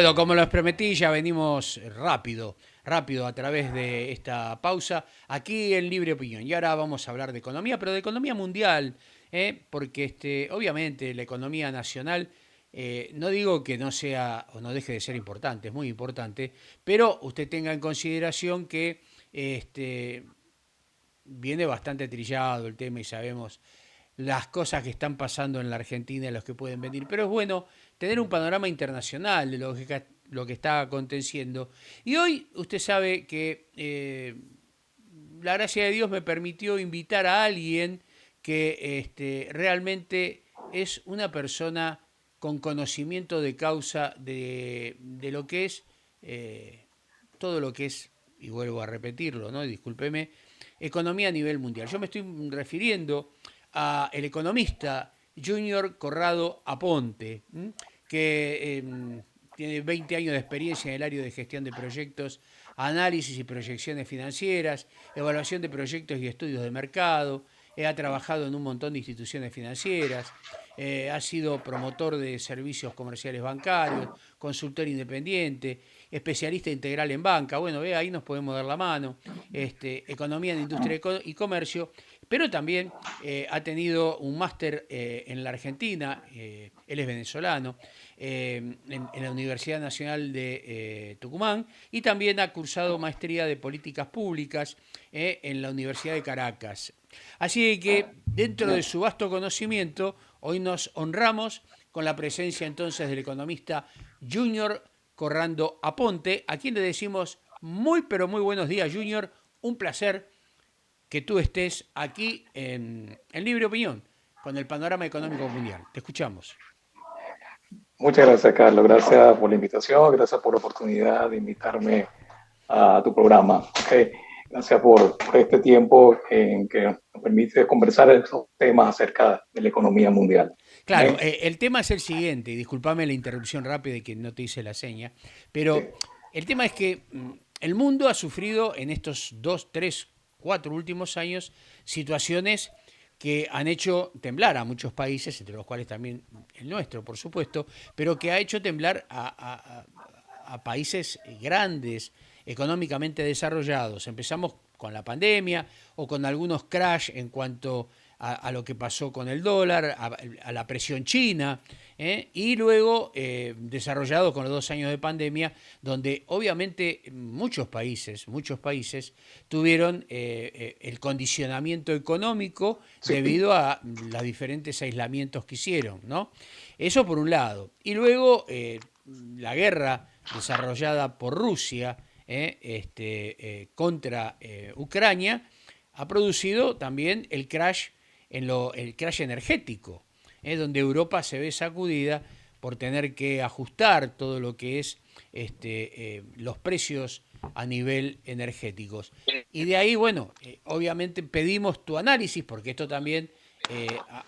Bueno, como les prometí, ya venimos rápido a través de esta pausa, aquí en Libre Opinión. Y ahora vamos a hablar de economía, pero de economía mundial, porque obviamente la economía nacional, no digo que no sea o no deje de ser importante, es muy importante, pero usted tenga en consideración que este, viene bastante trillado el tema y sabemos las cosas que están pasando en la Argentina y los que pueden venir. Pero es bueno tener un panorama internacional de lo que está aconteciendo. Y hoy usted sabe que la gracia de Dios me permitió invitar a alguien que realmente es una persona con conocimiento de causa de lo que es todo lo que es, y vuelvo a repetirlo, ¿no? Discúlpeme, economía a nivel mundial. Yo me estoy refiriendo a el economista Junior Corrado Aponte, que tiene 20 años de experiencia en el área de gestión de proyectos, análisis y proyecciones financieras, evaluación de proyectos y estudios de mercado. Ha trabajado en un montón de instituciones financieras, ha sido promotor de servicios comerciales bancarios, consultor independiente, especialista integral en banca. Bueno, ve, ahí nos podemos dar la mano. Economía en industria y comercio, pero también ha tenido un máster en la Argentina, él es venezolano, en la Universidad Nacional de Tucumán, y también ha cursado maestría de políticas públicas en la Universidad de Caracas. Así que dentro de su vasto conocimiento, hoy nos honramos con la presencia entonces del economista Junior Corrado Aponte, a quien le decimos muy pero muy buenos días, Junior. Un placer que tú estés aquí en Libre Opinión con el panorama económico mundial. Te escuchamos. Muchas gracias, Carlos. Gracias por la invitación, gracias por la oportunidad de invitarme a tu programa. Okay. Gracias por este tiempo en que nos permite conversar de estos temas acerca de la economía mundial. Claro, Okay. el tema es el siguiente, y discúlpame la interrupción rápida y que no te hice la seña, Sí. pero el tema es que el mundo ha sufrido en estos 2, 3, 4 últimos años situaciones que han hecho temblar a muchos países, entre los cuales también el nuestro, por supuesto, pero que ha hecho temblar a países grandes, económicamente desarrollados. Empezamos con la pandemia o con algunos crash en cuanto a lo que pasó con el dólar, a la presión china, y luego desarrollado con los 2 años de pandemia, donde obviamente muchos países tuvieron el condicionamiento económico Sí. debido a los diferentes aislamientos que hicieron, ¿no? Eso por un lado. Y luego la guerra desarrollada por Rusia contra Ucrania ha producido también el crash energético, donde Europa se ve sacudida por tener que ajustar todo lo que es los precios a nivel energéticos. Y de ahí, bueno, obviamente pedimos tu análisis, porque esto también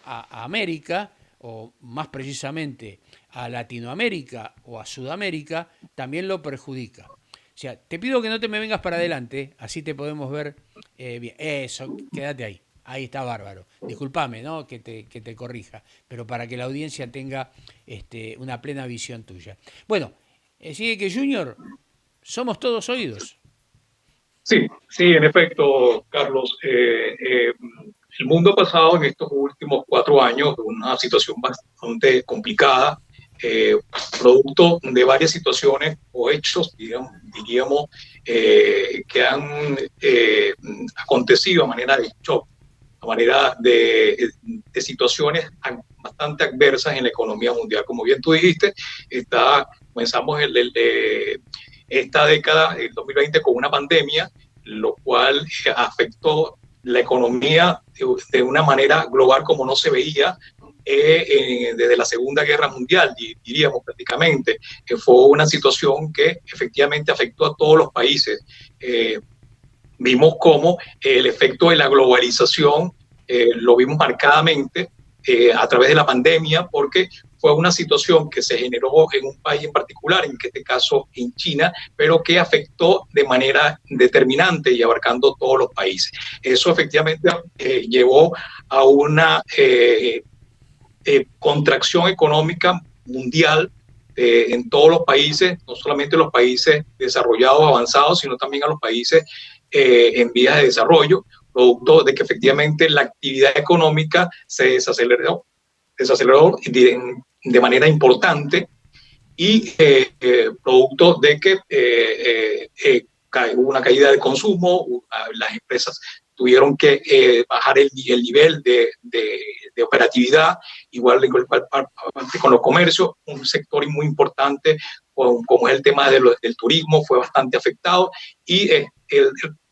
a América, o más precisamente a Latinoamérica o a Sudamérica, también lo perjudica. O sea, te pido que no te me vengas para adelante, así te podemos ver bien. Eso, quédate ahí. Ahí está bárbaro. Disculpame, ¿no? Que te corrija, pero para que la audiencia tenga una plena visión tuya. Bueno, sigue que Junior, somos todos oídos. Sí, sí, en efecto, Carlos. El mundo ha pasado en estos últimos 4 años una situación bastante complicada, eh, producto de varias situaciones o hechos, diríamos que han acontecido a manera de shock, a manera de situaciones bastante adversas en la economía mundial. Como bien tú dijiste, comenzamos esta década, el 2020, con una pandemia, lo cual afectó la economía de una manera global como no se veía desde la Segunda Guerra Mundial, diríamos prácticamente. Fue una situación que efectivamente afectó a todos los países. Vimos cómo el efecto de la globalización lo vimos marcadamente a través de la pandemia, porque fue una situación que se generó en un país en particular, en este caso en China, pero que afectó de manera determinante y abarcando todos los países. Eso efectivamente llevó a una contracción económica mundial en todos los países, no solamente los países desarrollados, avanzados, sino también a los países en vías de desarrollo, producto de que efectivamente la actividad económica se desaceleró de manera importante y producto de que hubo una caída del consumo, las empresas tuvieron que bajar el nivel de operatividad, igual con los comercios, un sector muy importante como es el tema del turismo fue bastante afectado y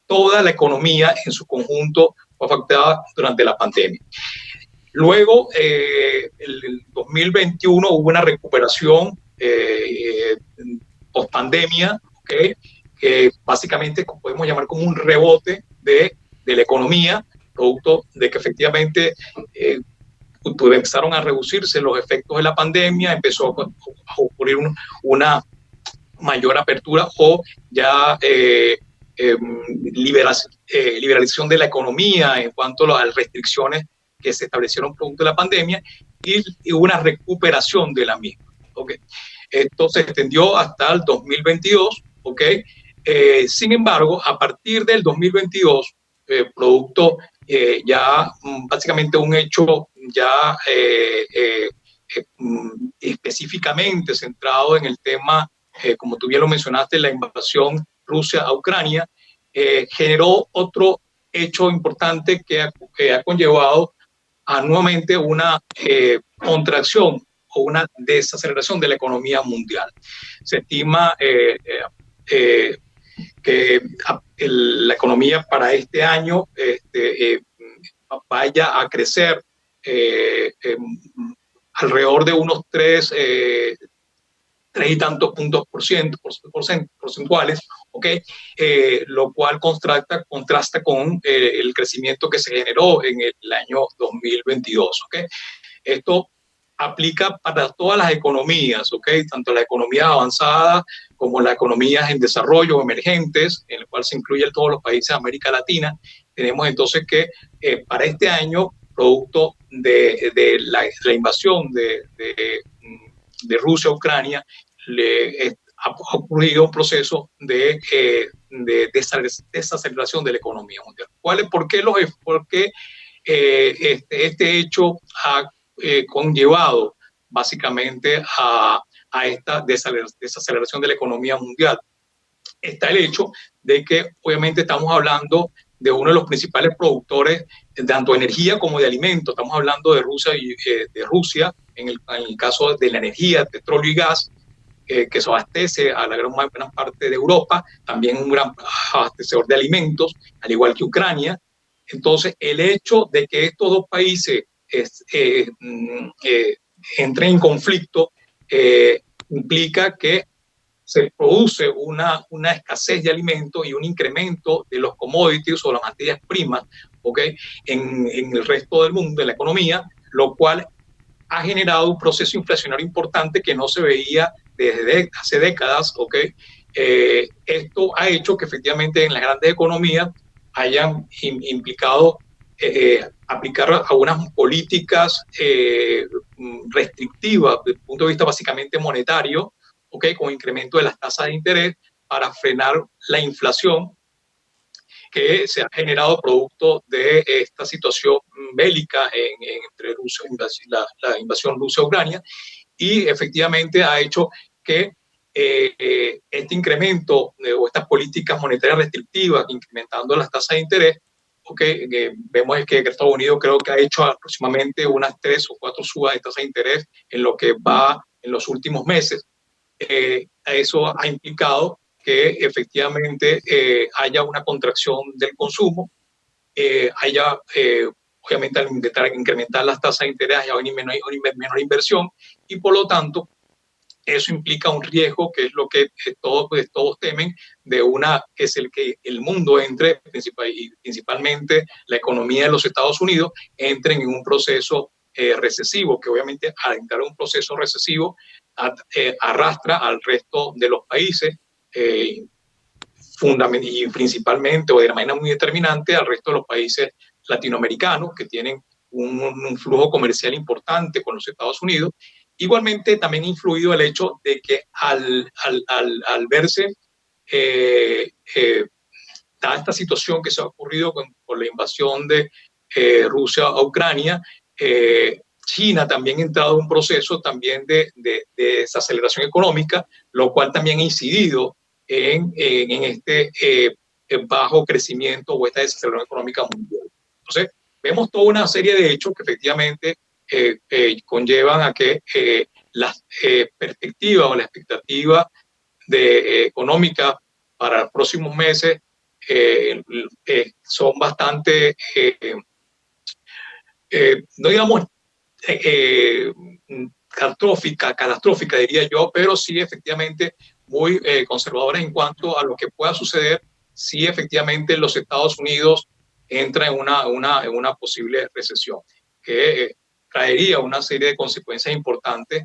toda la economía en su conjunto fue afectada durante la pandemia. Luego, el 2021 hubo una recuperación post pandemia, ¿okay? Que básicamente podemos llamar como un rebote de la economía, producto de que efectivamente empezaron a reducirse los efectos de la pandemia, empezó a ocurrir una mayor apertura o ya liberalización de la economía en cuanto a las restricciones que se establecieron producto de la pandemia y una recuperación de la misma. ¿Okay? Esto se extendió hasta el 2022. ¿Okay? Sin embargo, a partir del 2022, producto ya básicamente un hecho ya específicamente centrado en el tema, como tú bien lo mencionaste, la invasión Rusia a Ucrania, generó otro hecho importante que ha conllevado a nuevamente una contracción o una desaceleración de la economía mundial. Se estima que la economía para este año vaya a crecer alrededor de unos 3 y tantos puntos porcentuales, ¿okay? Lo cual contrasta con el crecimiento que se generó en el año 2022. ¿Okay? Esto aplica para todas las economías, ¿okay? Tanto las economías avanzadas como las economías en desarrollo emergentes, en el cual se incluyen todos los países de América Latina. Tenemos entonces que para este año, producto de la invasión de Rusia a Ucrania, ha ocurrido un proceso de desaceleración de la economía mundial. ¿Por qué este hecho ha conllevado básicamente a esta desaceleración de la economía mundial? Está el hecho de que obviamente estamos hablando de uno de los principales productores tanto de energía como de alimentos. Estamos hablando de Rusia en el caso de la energía, petróleo y gas, que se abastece a la gran parte de Europa, también un gran abastecedor de alimentos, al igual que Ucrania. Entonces, el hecho de que estos dos países entren en conflicto implica que se produce una escasez de alimentos y un incremento de los commodities o las materias primas, ¿okay? en el resto del mundo, en la economía, lo cual ha generado un proceso inflacionario importante que no se veía desde hace décadas. ¿Okay? Esto ha hecho que efectivamente en las grandes economías hayan implicado aplicar algunas políticas restrictivas desde el punto de vista básicamente monetario, ¿okay? Con incremento de las tasas de interés para frenar la inflación que se ha generado producto de esta situación bélica entre Rusia, la invasión Rusia-Ucrania, y efectivamente ha hecho que este incremento o estas políticas monetarias restrictivas, incrementando las tasas de interés, vemos que Estados Unidos creo que ha hecho aproximadamente unas 3 o 4 subas de tasas de interés en lo que va en los últimos meses. Eso ha implicado que efectivamente haya una contracción del consumo, haya obviamente al incrementar las tasas de interés haya menor inversión y por lo tanto eso implica un riesgo que es lo que todos temen de que es el que el mundo entre, principalmente la economía de los Estados Unidos, entren en un proceso recesivo, que obviamente al entrar en un proceso recesivo arrastra al resto de los países y principalmente o de manera muy determinante al resto de los países latinoamericanos que tienen un flujo comercial importante con los Estados Unidos Igualmente también ha influido el hecho de que al verse eh, eh, dada esta situación que se ha ocurrido con la invasión de Rusia a Ucrania, China también ha entrado en un proceso también de desaceleración económica, lo cual también ha incidido en este bajo crecimiento o esta desaceleración económica mundial. Entonces, vemos toda una serie de hechos que efectivamente conllevan a que las perspectivas o la expectativa económica para los próximos meses son bastante, no digamos, eh, catastrófica, diría yo, pero sí efectivamente muy conservadora en cuanto a lo que pueda suceder si efectivamente los Estados Unidos entran en una posible recesión, que traería una serie de consecuencias importantes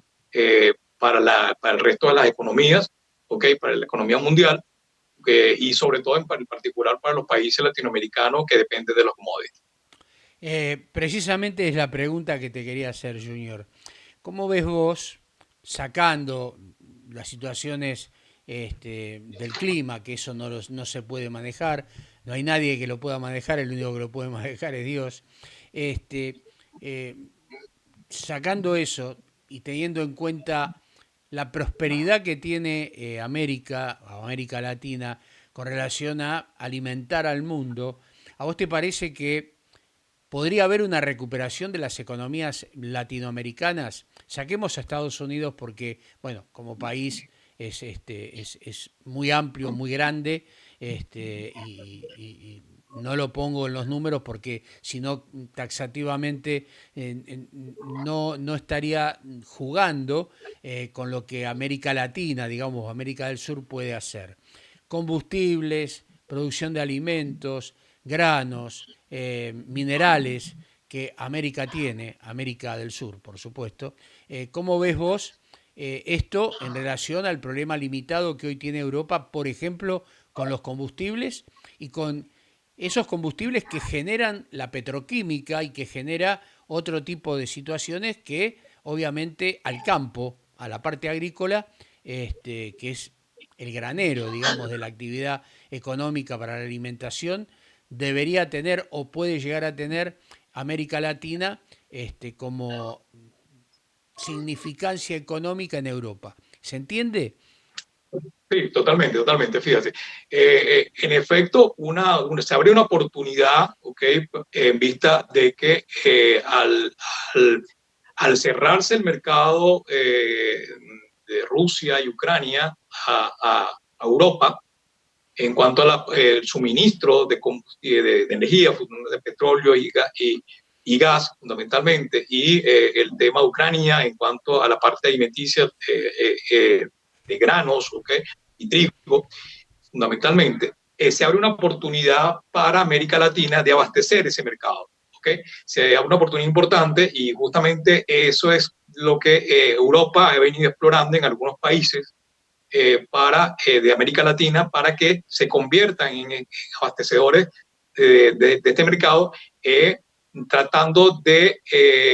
para el resto de las economías, ¿okay? Para la economía mundial, y sobre todo en particular para los países latinoamericanos que dependen de los commodities. Precisamente es la pregunta que te quería hacer, Junior. ¿Cómo ves vos, sacando las situaciones del clima, que eso no se puede manejar, no hay nadie que lo pueda manejar, el único que lo puede manejar es Dios, este, eh, sacando eso y teniendo en cuenta la prosperidad que tiene América o América Latina con relación a alimentar al mundo, ¿a vos te parece que podría haber una recuperación de las economías latinoamericanas? Saquemos a Estados Unidos porque, bueno, como país es muy amplio, muy grande, y no lo pongo en los números porque si no taxativamente no estaría jugando con lo que América Latina, digamos América del Sur puede hacer. Combustibles, producción de alimentos, granos, minerales que América tiene, América del Sur, por supuesto. ¿Cómo ves vos esto en relación al problema limitado que hoy tiene Europa, por ejemplo, con los combustibles y con esos combustibles que generan la petroquímica y que genera otro tipo de situaciones que obviamente al campo, a la parte agrícola, que es el granero, digamos, de la actividad económica para la alimentación, debería tener o puede llegar a tener América Latina como significancia económica en Europa? ¿Se entiende? Sí, totalmente, totalmente, fíjate. En efecto, se abre una oportunidad, ¿ok? En vista de que al, al cerrarse el mercado de Rusia y Ucrania a Europa, en cuanto al suministro de energía, de petróleo y gas fundamentalmente, y el tema de Ucrania en cuanto a la parte alimenticia de granos, ¿okay? Y trigo, fundamentalmente, se abre una oportunidad para América Latina de abastecer ese mercado. ¿Okay? Se abre una oportunidad importante y justamente eso es lo que Europa ha venido explorando en algunos países de América Latina para que se conviertan en abastecedores de este mercado, tratando de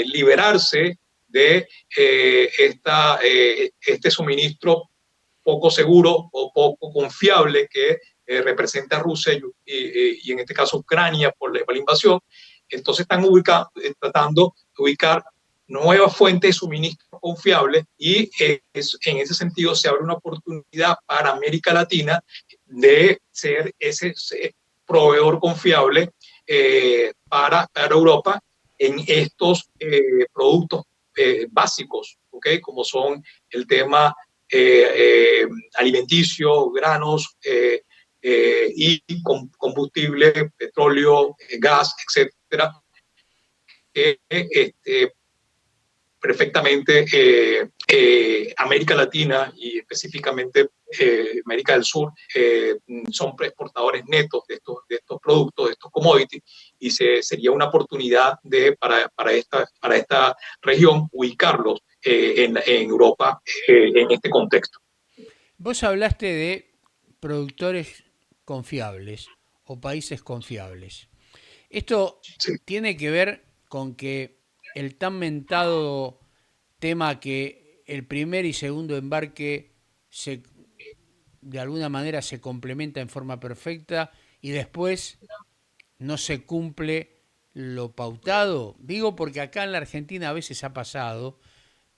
liberarse de este suministro poco seguro o poco confiable que representa Rusia y en este caso Ucrania por la invasión. Entonces están tratando de ubicar nuevas fuentes de suministro confiables y en ese sentido se abre una oportunidad para América Latina de ser ese proveedor confiable para Europa en estos productos básicos, ¿okay? Como son el tema alimenticio, granos y combustible, petróleo, gas, etcétera, perfectamente América Latina y específicamente América del Sur son exportadores netos de estos productos, de estos commodities, y sería una oportunidad para esta región ubicarlos en Europa en este contexto. Vos hablaste de productores confiables o países confiables. Esto Sí. tiene que ver con que el tan mentado tema que el primer y segundo embarque se, de alguna manera se complementa en forma perfecta y después no se cumple lo pautado. Digo porque acá en la Argentina a veces ha pasado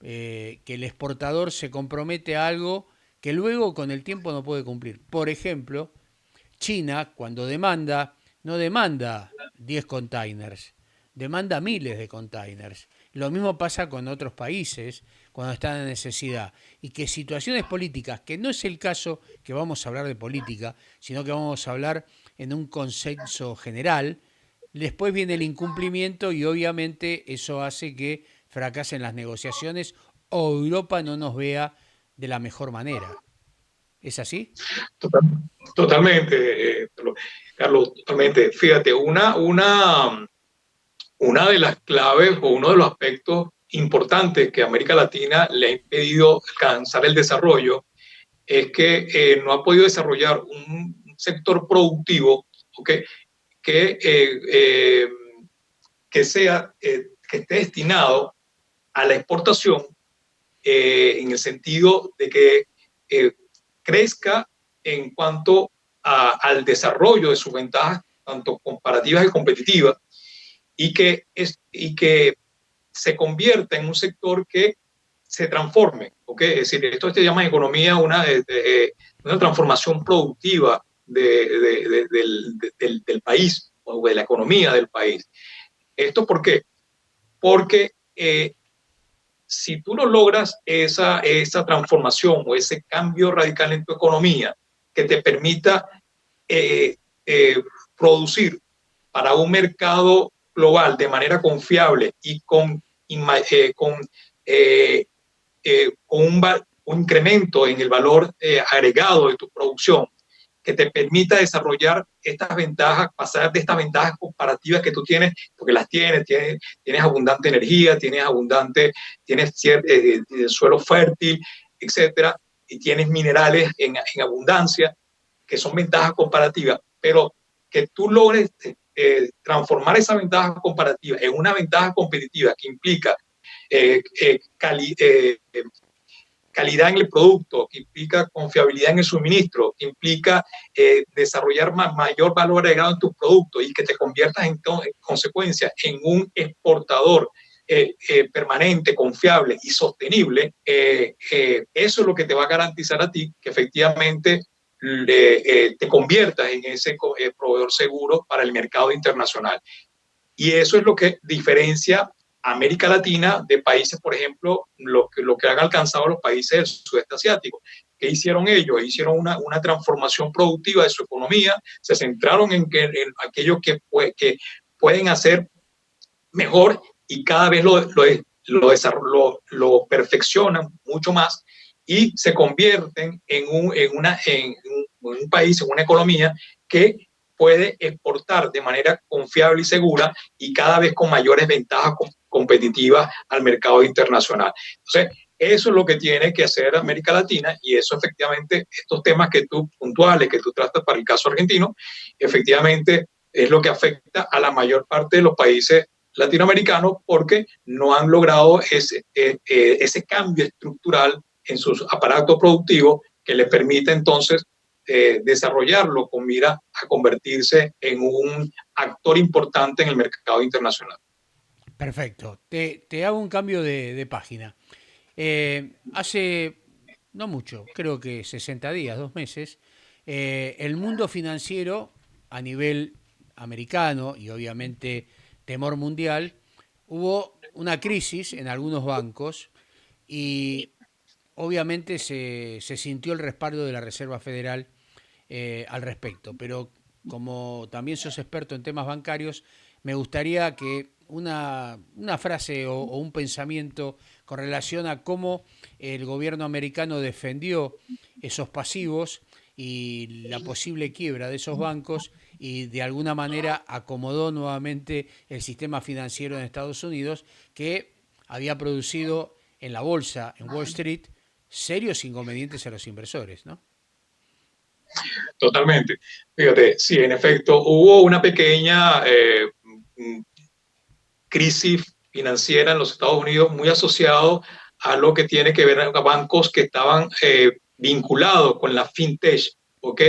que el exportador se compromete a algo que luego con el tiempo no puede cumplir. Por ejemplo, China, cuando demanda, no demanda 10 containers, demanda miles de containers. Lo mismo pasa con otros países cuando están en necesidad. Y que situaciones políticas, que no es el caso que vamos a hablar de política, sino que vamos a hablar en un consenso general, después viene el incumplimiento y obviamente eso hace que fracasen las negociaciones o Europa no nos vea de la mejor manera. ¿Es así? Total- Totalmente, Carlos, totalmente. Fíjate, una de las claves o uno de los aspectos importantes que a América Latina le ha impedido alcanzar el desarrollo es que no ha podido desarrollar un sector productivo, ¿okay? que, que esté destinado a la exportación en el sentido de que eh, crezca en cuanto al desarrollo de sus ventajas, tanto comparativas y competitivas, y que se convierta en un sector que se transforme. ¿Okay? Es decir, esto se llama en economía una transformación productiva del país o de la economía del país. ¿Esto por qué? Porque si tú no logras esa transformación o ese cambio radical en tu economía que te permita eh, eh, producir para un mercado global de manera confiable y con un incremento en el valor agregado de tu producción que te permita desarrollar estas ventajas, pasar de estas ventajas comparativas que tú tienes, porque las tienes abundante energía, tienes suelo fértil, etcétera, y tienes minerales en abundancia, que son ventajas comparativas, pero que tú logres transformar esa ventaja comparativa en una ventaja competitiva que implica eh, eh, cali, eh, calidad en el producto, que implica confiabilidad en el suministro, que implica desarrollar mayor valor agregado en tus productos y que te conviertas en consecuencia en un exportador permanente, confiable y sostenible, eso es lo que te va a garantizar a ti que efectivamente te conviertas en ese proveedor seguro para el mercado internacional. Y eso es lo que diferencia a América Latina de países, por ejemplo, lo que han alcanzado los países del sudeste asiático. ¿Qué hicieron ellos? Hicieron una transformación productiva de su economía, se centraron en aquello que pueden hacer mejor y cada vez lo perfeccionan mucho más y se convierten en un país, en una economía que puede exportar de manera confiable y segura y cada vez con mayores ventajas competitivas al mercado internacional. Entonces, eso es lo que tiene que hacer América Latina y eso efectivamente, estos temas que tú puntuales, que tú tratas para el caso argentino, efectivamente es lo que afecta a la mayor parte de los países latinoamericanos porque no han logrado ese cambio estructural en sus aparatos productivos que les permite entonces desarrollarlo con mira a convertirse en un actor importante en el mercado internacional. Perfecto. Te hago un cambio de página. Hace no mucho, creo que 60 días, 2 meses, el mundo financiero a nivel americano y obviamente temor mundial, hubo una crisis en algunos bancos y obviamente se sintió el respaldo de la Reserva Federal al respecto. Pero como también sos experto en temas bancarios, me gustaría que una frase o un pensamiento con relación a cómo el gobierno americano defendió esos pasivos y la posible quiebra de esos bancos y de alguna manera acomodó nuevamente el sistema financiero en Estados Unidos que había producido en la bolsa, en Wall Street, serios inconvenientes a los inversores, ¿no? Totalmente. Fíjate, sí, en efecto, hubo una pequeña crisis financiera en los Estados Unidos muy asociado a lo que tiene que ver a bancos que estaban vinculados con la fintech, ¿ok?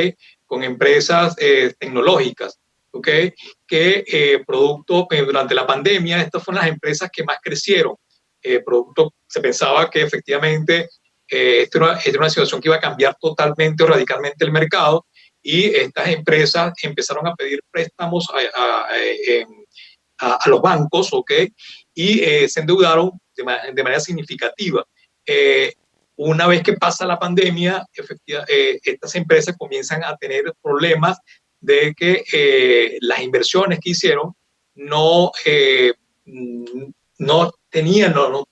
Con empresas tecnológicas, ¿ok? Que durante la pandemia, estas fueron las empresas que más crecieron. Se pensaba que efectivamente esta era una situación que iba a cambiar totalmente o radicalmente el mercado, y estas empresas empezaron a pedir préstamos a los bancos, ¿ok? Y se endeudaron de manera significativa. Eh, una vez que pasa la pandemia, estas empresas comienzan a tener problemas de que las inversiones que hicieron no, no tenían, no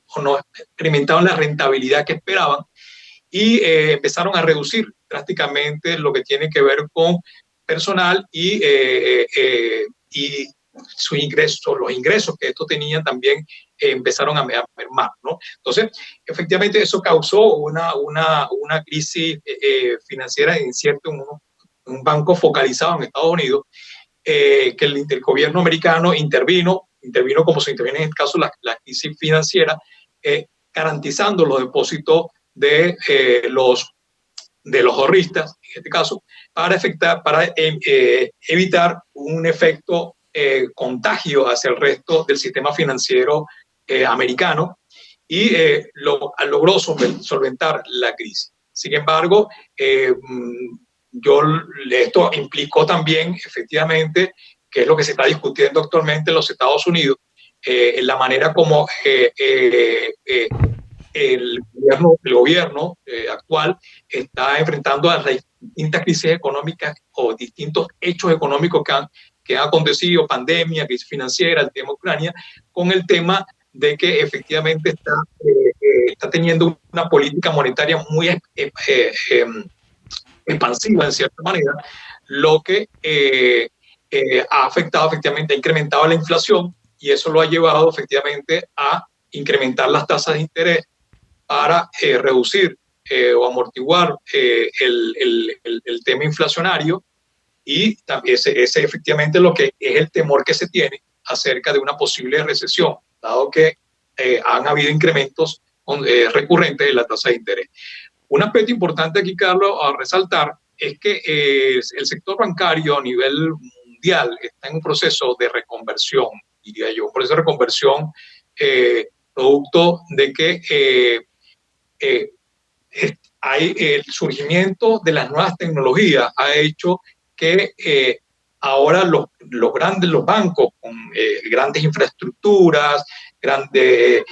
experimentaban la rentabilidad que esperaban, y empezaron a reducir drásticamente lo que tiene que ver con personal y su ingreso, los ingresos que estos tenían también empezaron a mermar, ¿no? Entonces, efectivamente, eso causó una crisis financiera incierta en un banco focalizado en Estados Unidos, que el gobierno americano intervino como se interviene en este caso la crisis financiera, garantizando los depósitos de los ahorristas, en este caso, para evitar un efecto contagio hacia el resto del sistema financiero americano, y logró solventar la crisis. Sin embargo, esto implicó también, efectivamente, que es lo que se está discutiendo actualmente en los Estados Unidos, en la manera como el gobierno actual está enfrentando a las distintas crisis económicas o distintos hechos económicos que han acontecido, pandemia, crisis financiera, el tema Ucrania, con el tema de que efectivamente está teniendo una política monetaria muy expansiva en cierta manera, lo que ha afectado efectivamente, ha incrementado la inflación, y eso lo ha llevado efectivamente a incrementar las tasas de interés para reducir o amortiguar el tema inflacionario, y ese efectivamente lo que es el temor que se tiene acerca de una posible recesión, dado que han habido incrementos recurrentes de la tasa de interés. Un aspecto importante aquí, Carlos, a resaltar es que el sector bancario a nivel mundial está en un proceso de reconversión, diría yo, un proceso de reconversión producto de que eh, hay el surgimiento de las nuevas tecnologías ha hecho que ahora los bancos con grandes infraestructuras, grande,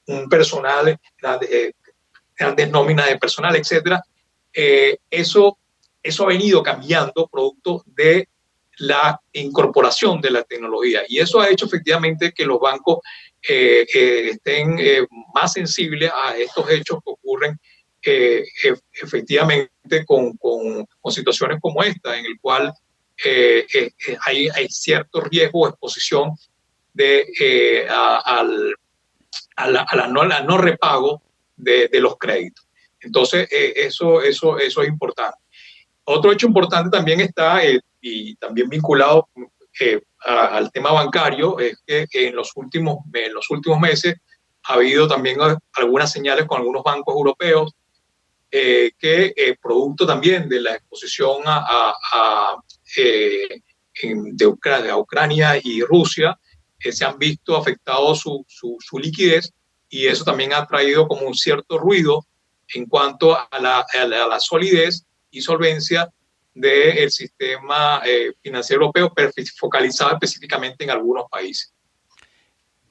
un personal, grandes nóminas de personal, etcétera, eso ha venido cambiando producto de la incorporación de la tecnología, y eso ha hecho efectivamente que los bancos estén más sensibles a estos hechos que ocurren efectivamente con situaciones como esta, en el cual hay cierto riesgo o exposición de, al no repago de los créditos. Entonces, eso es importante. Otro hecho importante también está, y también vinculado al tema bancario, es que en los últimos meses ha habido también algunas señales con algunos bancos europeos que, producto también de la exposición de Ucrania y Rusia, se han visto afectados su liquidez, y eso también ha traído como un cierto ruido en cuanto a la solidez y solvencia del sistema financiero europeo, pero focalizado específicamente en algunos países.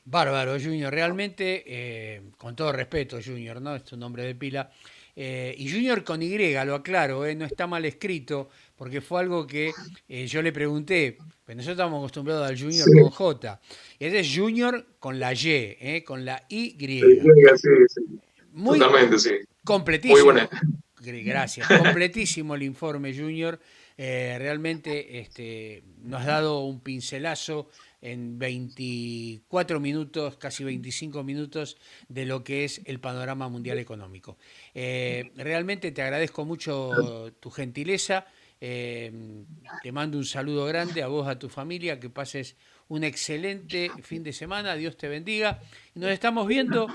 Bárbaro, Junior. Realmente, con todo respeto, Junior, ¿no? Es un nombre de pila. Y Junior con Y, lo aclaro, no está mal escrito, porque fue algo que yo le pregunté. Pues nosotros estamos acostumbrados al Junior Sí, con J. Y ese es Junior con la Y, con la Y. sí, sí, Muy totalmente, sí. Muy completísimo. buena. Gracias. Completísimo el informe, Junior. Realmente nos ha dado un pincelazo en 24 minutos, casi 25 minutos, de lo que es el panorama mundial económico. Realmente te agradezco mucho tu gentileza Te mando un saludo grande a vos, a tu familia, que pases un excelente fin de semana, Dios te bendiga. Y nos estamos viendo,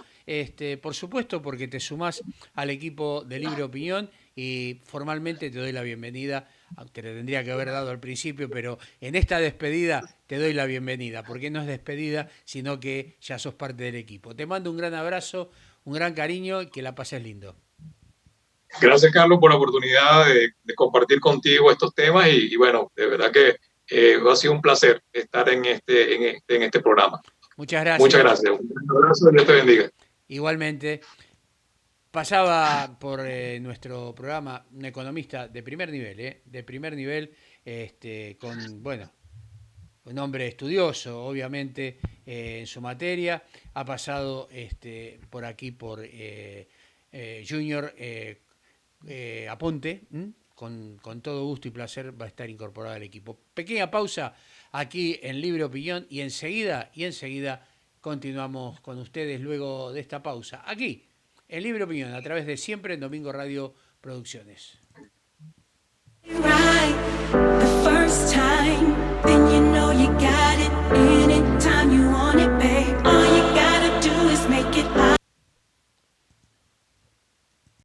por supuesto, porque te sumás al equipo de Libre Opinión y formalmente te doy la bienvenida. Te la tendría que haber dado al principio, pero en esta despedida te doy la bienvenida, porque no es despedida, sino que ya sos parte del equipo. Te mando un gran abrazo, un gran cariño y que la pases lindo. Gracias, Carlos, por la oportunidad de compartir contigo estos temas y bueno, de verdad que ha sido un placer estar en este programa. Muchas Muchas gracias. gracias. Un abrazo y Dios te bendiga. Igualmente, pasaba por nuestro programa un economista de primer nivel, con, bueno, un hombre estudioso, obviamente, en su materia. Ha pasado por aquí por Junior Aponte. Con todo gusto y placer va a estar incorporado al equipo. Pequeña pausa aquí en Libre Opinión y enseguida continuamos con ustedes luego de esta pausa. Aquí, en Libre Opinión, a través de Siempre en Domingo Radio Producciones.